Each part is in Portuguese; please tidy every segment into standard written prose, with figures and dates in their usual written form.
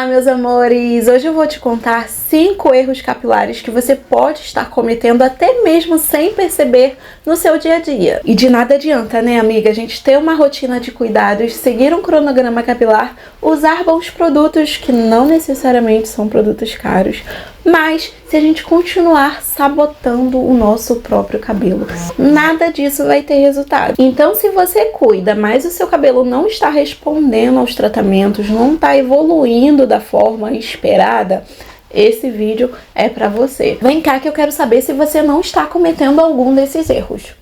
Olá, meus amores! Hoje eu vou te contar 5 erros capilares que você pode estar cometendo até mesmo sem perceber no seu dia a dia. E de nada adianta, né, amiga? A gente ter uma rotina de cuidados, seguir um cronograma capilar, usar bons produtos que não necessariamente são produtos caros, mas se a gente continuar sabotando o nosso próprio cabelo, nada disso vai ter resultado. Então, se você cuida, mas o seu cabelo não está respondendo aos tratamentos, não está evoluindo da forma esperada, esse vídeo é pra você. Vem cá que eu quero saber se você não está cometendo algum desses erros.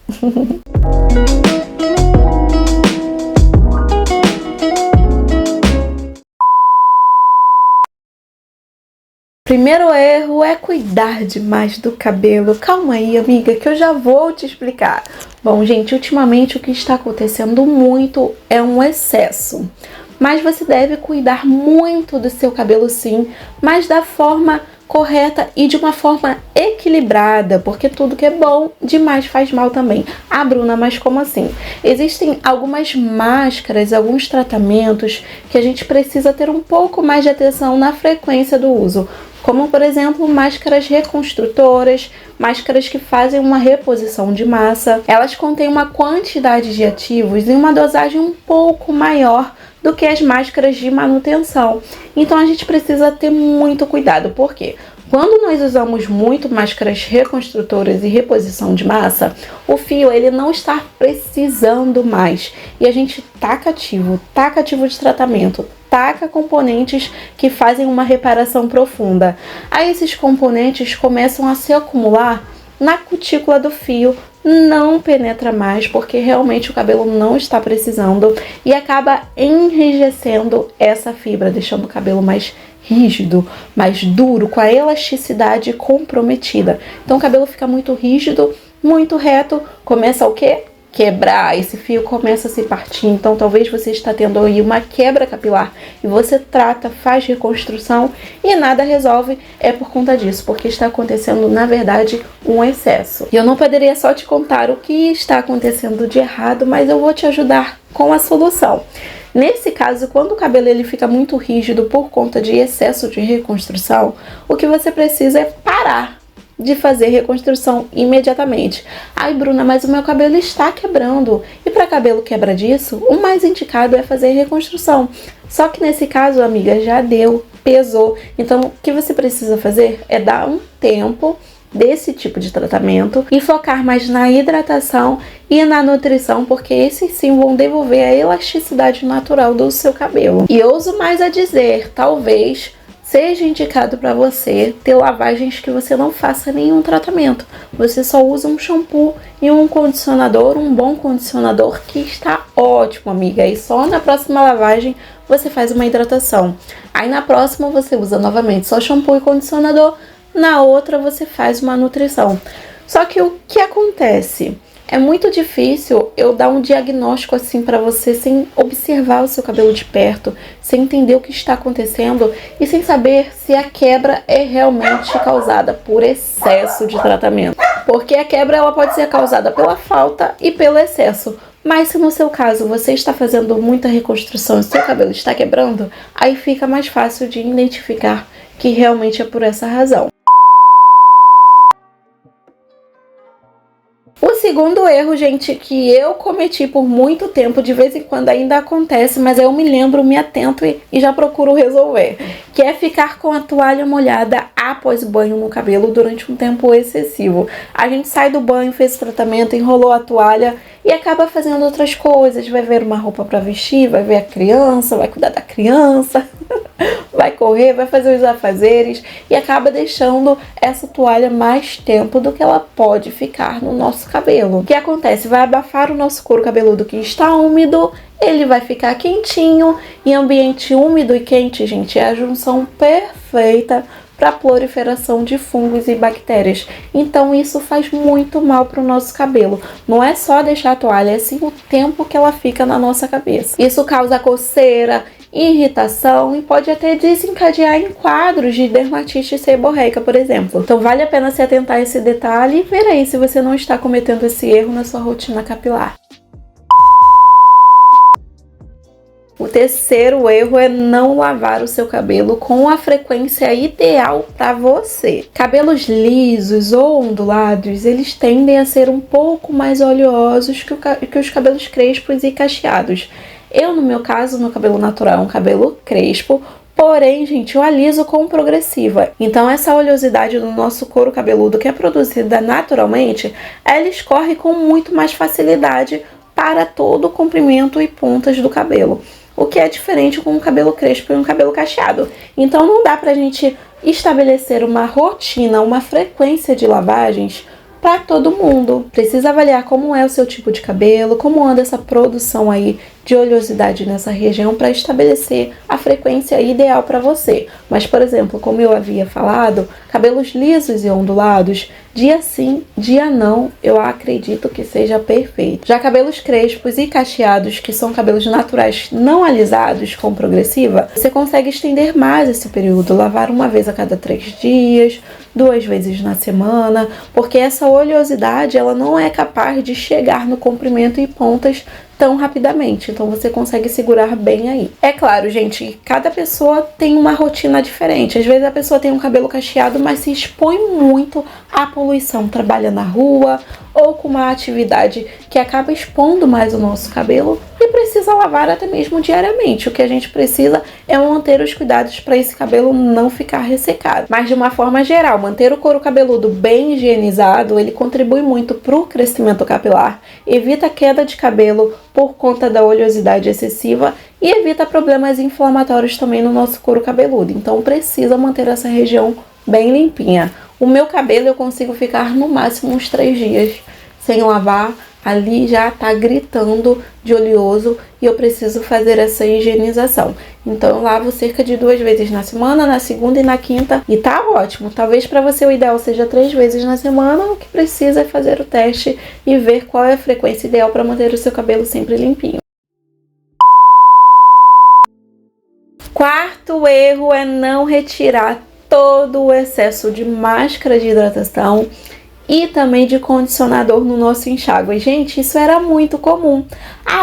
Primeiro erro é cuidar demais do cabelo. Calma aí, amiga, que eu já vou te explicar. Bom, gente, ultimamente o que está acontecendo muito é um excesso. Mas você deve cuidar muito do seu cabelo sim, mas da forma correta e de uma forma equilibrada, porque tudo que é bom demais faz mal também. Ah, Bruna, mas como assim? Existem algumas máscaras, alguns tratamentos que a gente precisa ter um pouco mais de atenção na frequência do uso, como por exemplo máscaras reconstrutoras, máscaras que fazem uma reposição de massa. Elas contêm uma quantidade de ativos em uma dosagem um pouco maior do que as máscaras de manutenção. Então a gente precisa ter muito cuidado, porque quando nós usamos muito máscaras reconstrutoras e reposição de massa, o fio ele não está precisando mais e a gente taca ativo de tratamento, taca componentes que fazem uma reparação profunda. Aí esses componentes começam a se acumular na cutícula do fio, não penetra mais porque realmente o cabelo não está precisando e acaba enrijecendo essa fibra, deixando o cabelo mais rígido, mais duro, com a elasticidade comprometida. Então o cabelo fica muito rígido, muito reto, começa o quê? Quebrar, esse fio começa a se partir. Então talvez você está tendo aí uma quebra capilar e você trata, faz reconstrução e nada resolve, é por conta disso, porque está acontecendo na verdade um excesso. E eu não poderia só te contar o que está acontecendo de errado, mas eu vou te ajudar com a solução. Nesse caso, quando o cabelo ele fica muito rígido por conta de excesso de reconstrução, o que você precisa é parar de fazer reconstrução imediatamente. Ai, Bruna, mas o meu cabelo está quebrando. E para cabelo quebradiço, o mais indicado é fazer reconstrução. Só que nesse caso, amiga, já deu, pesou. Então, o que você precisa fazer é dar um tempo desse tipo de tratamento e focar mais na hidratação e na nutrição, porque esses sim vão devolver a elasticidade natural do seu cabelo. E ouso mais a dizer, talvez seja indicado para você ter lavagens que você não faça nenhum tratamento. Você só usa um shampoo e um condicionador, um bom condicionador que está ótimo, amiga. E só na próxima lavagem você faz uma hidratação. Aí na próxima você usa novamente só shampoo e condicionador. Na outra você faz uma nutrição. Só que o que acontece? É muito difícil eu dar um diagnóstico assim para você sem observar o seu cabelo de perto, sem entender o que está acontecendo e sem saber se a quebra é realmente causada por excesso de tratamento. Porque a quebra ela pode ser causada pela falta e pelo excesso. Mas se no seu caso você está fazendo muita reconstrução e seu cabelo está quebrando, aí fica mais fácil de identificar que realmente é por essa razão. O segundo erro, gente, que eu cometi por muito tempo, de vez em quando ainda acontece, mas eu me lembro, me atento e já procuro resolver, que é ficar com a toalha molhada após o banho no cabelo durante um tempo excessivo. A gente sai do banho, fez o tratamento, enrolou a toalha e acaba fazendo outras coisas, vai ver uma roupa para vestir, vai ver a criança, vai cuidar da criança, vai correr, vai fazer os afazeres e acaba deixando essa toalha mais tempo do que ela pode ficar no nosso cabelo. O que acontece? Vai abafar o nosso couro cabeludo que está úmido, ele vai ficar quentinho e ambiente úmido e quente, gente, é a junção perfeita para a proliferação de fungos e bactérias. Então isso faz muito mal para o nosso cabelo. Não é só deixar a toalha, é sim o tempo que ela fica na nossa cabeça. Isso causa coceira, irritação e pode até desencadear em quadros de dermatite seborreica, por exemplo. Então vale a pena se atentar a esse detalhe e ver aí se você não está cometendo esse erro na sua rotina capilar. O terceiro erro é não lavar o seu cabelo com a frequência ideal para você. Cabelos lisos ou ondulados, eles tendem a ser um pouco mais oleosos que os cabelos crespos e cacheados. No meu caso, meu cabelo natural é um cabelo crespo, porém, gente, eu aliso com progressiva. Então, essa oleosidade do nosso couro cabeludo, que é produzida naturalmente, ela escorre com muito mais facilidade para todo o comprimento e pontas do cabelo. O que é diferente com um cabelo crespo e um cabelo cacheado. Então, não dá pra gente estabelecer uma rotina, uma frequência de lavagens para todo mundo. Precisa avaliar como é o seu tipo de cabelo, como anda essa produção aí de oleosidade nessa região para estabelecer a frequência ideal para você. Mas, por exemplo, como eu havia falado, cabelos lisos e ondulados, dia sim, dia não, eu acredito que seja perfeito. Já cabelos crespos e cacheados, que são cabelos naturais não alisados com progressiva, você consegue estender mais esse período, lavar uma vez a cada 3 dias, 2 vezes na semana, porque essa oleosidade ela não é capaz de chegar no comprimento e pontas tão rapidamente, então você consegue segurar bem aí. É claro, gente, cada pessoa tem uma rotina diferente. Às vezes a pessoa tem um cabelo cacheado, mas se expõe muito à poluição, trabalha na rua ou com uma atividade que acaba expondo mais o nosso cabelo e precisa lavar até mesmo diariamente. O que a gente precisa é manter os cuidados para esse cabelo não ficar ressecado. Mas de uma forma geral, manter o couro cabeludo bem higienizado, ele contribui muito para o crescimento capilar, evita a queda de cabelo por conta da oleosidade excessiva e evita problemas inflamatórios também no nosso couro cabeludo. Então precisa manter essa região bem limpinha. O meu cabelo eu consigo ficar no máximo uns 3 dias sem lavar, ali já tá gritando de oleoso e eu preciso fazer essa higienização. Então eu lavo cerca de 2 vezes na semana, na segunda e na quinta, e tá ótimo. Talvez para você o ideal seja 3 vezes na semana, o que precisa é fazer o teste e ver qual é a frequência ideal para manter o seu cabelo sempre limpinho. Quarto erro é não retirar todo o excesso de máscara de hidratação e também de condicionador no nosso enxágue. Gente, isso era muito comum.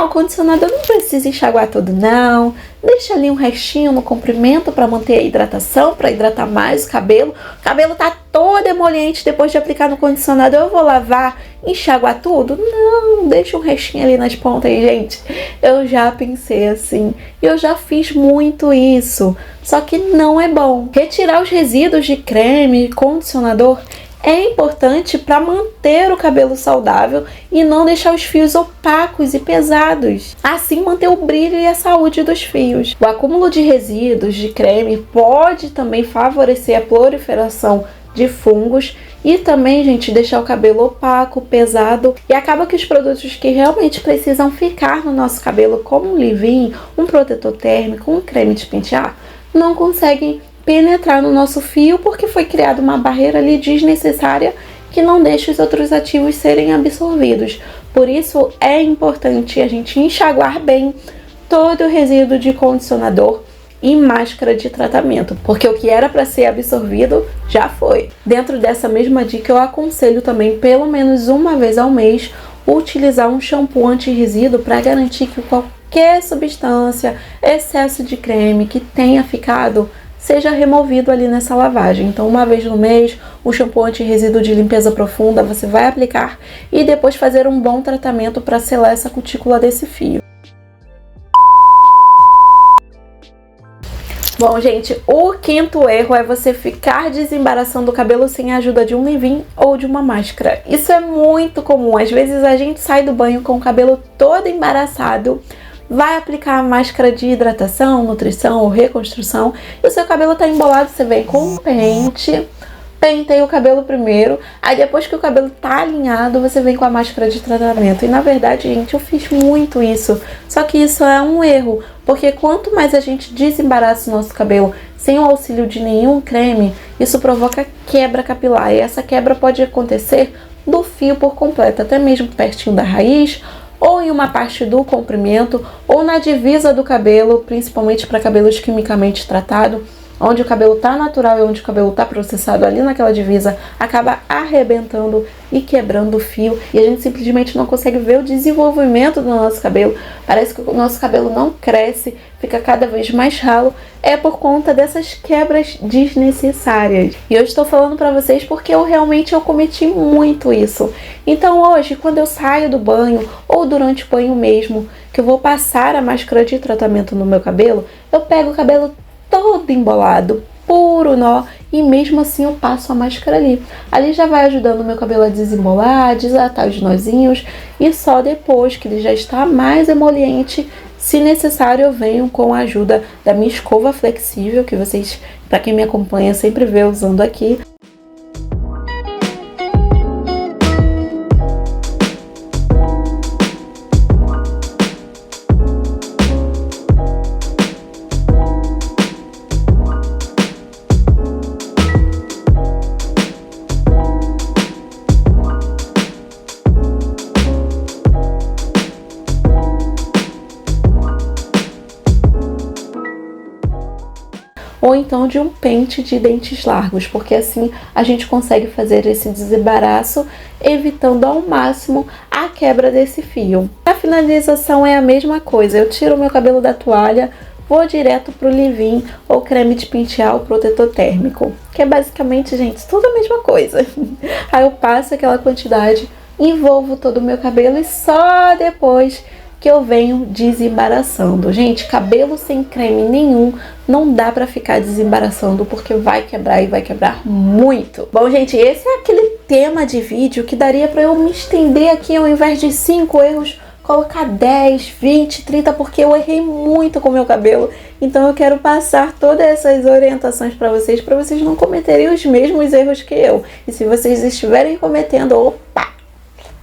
O condicionador não precisa enxaguar todo não, deixa ali um restinho no comprimento para manter a hidratação, para hidratar mais o cabelo tá todo emoliente depois de aplicar no condicionador, eu vou lavar, enxaguar tudo? Não, deixa um restinho ali nas pontas. E, gente, eu já pensei assim, eu já fiz muito isso, só que não é bom. Retirar os resíduos de creme, condicionador, é importante para manter o cabelo saudável e não deixar os fios opacos e pesados. Assim, manter o brilho e a saúde dos fios. O acúmulo de resíduos de creme pode também favorecer a proliferação de fungos e também, gente, deixar o cabelo opaco, pesado, e acaba que os produtos que realmente precisam ficar no nosso cabelo, como um leave-in, um protetor térmico, um creme de pentear, não conseguem penetrar no nosso fio porque foi criada uma barreira ali desnecessária que não deixa os outros ativos serem absorvidos. Por isso é importante a gente enxaguar bem todo o resíduo de condicionador e máscara de tratamento, porque o que era para ser absorvido já foi. Dentro dessa mesma dica eu aconselho também, pelo menos uma vez ao mês, utilizar um shampoo anti-resíduo para garantir que qualquer substância, excesso de creme que tenha ficado seja removido ali nessa lavagem. Então, uma vez no mês, um shampoo anti-resíduo de limpeza profunda você vai aplicar e depois fazer um bom tratamento para selar essa cutícula desse fio. Bom, gente, o quinto erro é você ficar desembaraçando o cabelo sem a ajuda de um leave-in ou de uma máscara. Isso é muito comum. Às vezes a gente sai do banho com o cabelo todo embaraçado, vai aplicar a máscara de hidratação, nutrição ou reconstrução e o seu cabelo tá embolado, você vem com um pente, penteia o cabelo primeiro, aí depois que o cabelo tá alinhado, você vem com a máscara de tratamento. E na verdade, gente, eu fiz muito isso, só que isso é um erro, porque quanto mais a gente desembaraça o nosso cabelo sem o auxílio de nenhum creme, isso provoca quebra capilar, e essa quebra pode acontecer do fio por completo, até mesmo pertinho da raiz, ou em uma parte do comprimento, ou na divisa do cabelo, principalmente para cabelos quimicamente tratados. onde o cabelo tá natural e onde o cabelo tá processado ali naquela divisa, acaba arrebentando e quebrando o fio, e a gente simplesmente não consegue ver o desenvolvimento do nosso cabelo. Parece que o nosso cabelo não cresce, fica cada vez mais ralo, é por conta dessas quebras desnecessárias. E eu estou falando para vocês porque eu cometi muito isso. Então hoje, quando eu saio do banho ou durante o banho mesmo, que eu vou passar a máscara de tratamento no meu cabelo, eu pego o cabelo todo embolado, puro nó, e mesmo assim eu passo a máscara ali. Ali já vai ajudando o meu cabelo a desembolar, desatar os nozinhos, e só depois que ele já está mais emoliente, se necessário, eu venho com a ajuda da minha escova flexível, que vocês, para quem me acompanha, sempre vê usando aqui. Ou então de um pente de dentes largos, porque assim a gente consegue fazer esse desembaraço, evitando ao máximo a quebra desse fio. A finalização é a mesma coisa, eu tiro o meu cabelo da toalha, vou direto pro leave-in ou creme de pentear, o protetor térmico, que é basicamente, gente, tudo a mesma coisa. Aí eu passo aquela quantidade, envolvo todo o meu cabelo e só depois que eu venho desembaraçando. Gente, cabelo sem creme nenhum não dá pra ficar desembaraçando, porque vai quebrar e vai quebrar muito. Bom, gente, esse é aquele tema de vídeo que daria pra eu me estender aqui, ao invés de 5 erros, colocar 10, 20, 30, porque eu errei muito com o meu cabelo. Então eu quero passar todas essas orientações para vocês não cometerem os mesmos erros que eu. E se vocês estiverem cometendo, opa!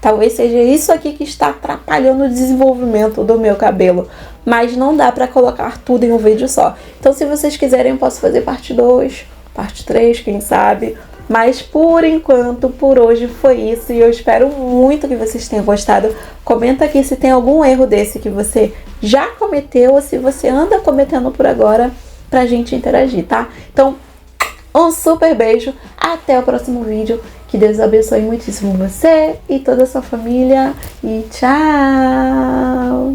Talvez seja isso aqui que está atrapalhando o desenvolvimento do meu cabelo. Mas não dá para colocar tudo em um vídeo só. Então, se vocês quiserem, eu posso fazer parte 2, parte 3, quem sabe. Mas, por enquanto, por hoje foi isso. E eu espero muito que vocês tenham gostado. Comenta aqui se tem algum erro desse que você já cometeu ou se você anda cometendo por agora, pra gente interagir, tá? Então, um super beijo. Até o próximo vídeo. Que Deus abençoe muitíssimo você e toda a sua família. E tchau!